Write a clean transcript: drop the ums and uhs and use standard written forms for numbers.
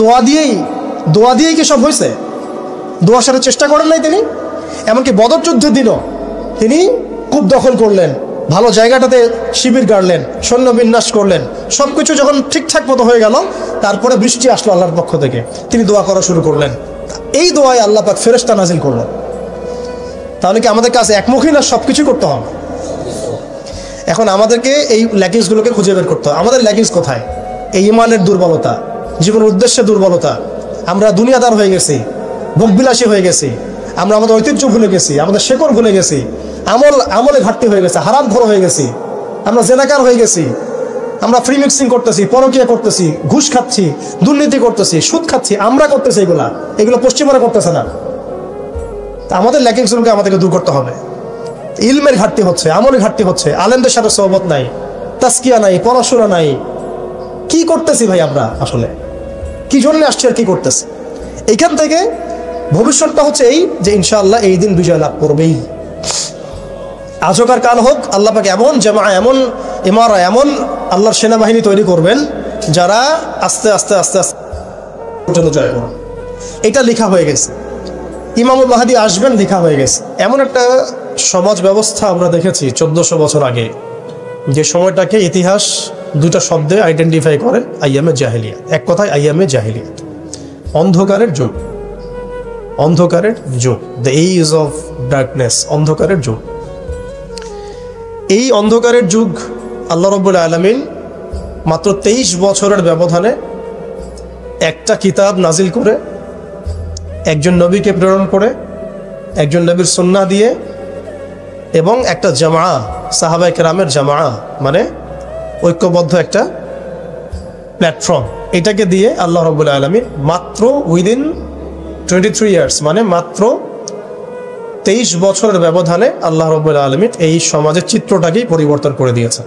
দোয়া দিয়েই কি সব হয়েছে? দোয়ার সাথে চেষ্টা করেন নাই তিনি? এমনকি বদর যুদ্ধের দিনও তিনি কূপ দখল করলেন, ভালো জায়গাটাতে শিবির গাড়লেন, সৈন্য বিন্যাস করলেন, সব কিছু যখন ঠিকঠাক মতো হয়ে গেল, তারপরে বৃষ্টি আসলো আল্লাহর পক্ষ থেকে, তিনি দোয়া করা শুরু করলেন। এই দোয়ায় আল্লাহ পাক ফেরেশতা নাজিল করলেন। তাহলে কি আমাদের কাছে একমুখী না সব কিছু করতে হবে? এখন আমাদেরকে এই ল্যাকিংসগুলোকে খুঁজে বের করতে হবে। আমাদের ল্যাকিংস কোথায়? এই ইমানের দুর্বলতা, জীবনের উদ্দেশ্যে দুর্বলতা। আমরা দুনিয়াদার হয়ে গেছি, ভোগবিলাসী হয়ে গেছি, আমরা আমাদের ঐতিহ্য ভুলে গেছি, আমাদের শেকড় ভুলে গেছি, আমলে ঘাটতি হয়ে গেছে, হারামখোর হয়ে গেছি, আমরা জেনাকার হয়ে গেছি, আমরা ফ্রি মিক্সিং করতেছি, পরকীয়া করতেছি, ঘুষ খাচ্ছি, দুর্নীতি করতেছি, সুদ খাচ্ছি, আমরা করতেছি। এগুলো পশ্চিমারা করতেছে না। আমাদের ল্যাকিংসগুলোকে আমাদেরকে দূর করতে হবে। ইলমের ঘাটতি হচ্ছে, আমলের ঘাটতি হচ্ছে, আলেমদের সাথে সোহবত নাই, তাসকিয়া নাই, পড়াশোনা নাই। কি করতেছি ভাই আমরা? আসলে কি জন্য আসছি আর কি করতেছি? এইখান থেকে ভবিষ্যৎটা হচ্ছে এই যে ইনশাআল্লাহ এই দিন বিজয় লাভ করবেই। আজকার কাল হোক, আল্লাহ পাক এমন জামা, এমন ইমারা, এমন আল্লাহর সেনাবাহিনী তৈরি করবেন যারা আস্তে আস্তে আস্তে আস্তে পর্যন্ত জয় করবেন। এটা লেখা হয়ে গেছে। ইমামুল মাহদী আসবেন, লেখা হয়ে গেছে। এমন একটা সমাজ ব্যবস্থা আমরা দেখেছি 1400 বছর আগে, যে সময়টাকে ইতিহাস দুটা শব্দে আইডেন্টিফাই করে, আইয়ামে জাহিলিয়াত। এক কথায় আইয়ামে জাহিলিয়াত, অন্ধকারের যুগ। অন্ধকারের যুগ, দ্য এজ অফ ডার্কনেস, অন্ধকারের যুগ। এই অন্ধকারের যুগ আল্লাহ রাব্বুল আলামিন মাত্র 23 বছরের ব্যবধানে একটা কিতাব নাজিল করে, একজন নবীকে প্রেরণ করে, একজন নবীর সুন্নাহ দিয়ে, এবং একটা জামা, সাহাবায়ে কেরামের জামা, মানে ঐক্যবদ্ধ একটা প্ল্যাটফর্ম, এটাকে দিয়ে আল্লাহ রাব্বুল আলামিন মাত্র উইদিন 23 ইয়ার্স, মানে মাত্র 23 বছরের ব্যবধানে আল্লাহ রাব্বুল আলামিন এই সমাজের চিত্রটাকেই পরিবর্তন করে দিয়েছেন।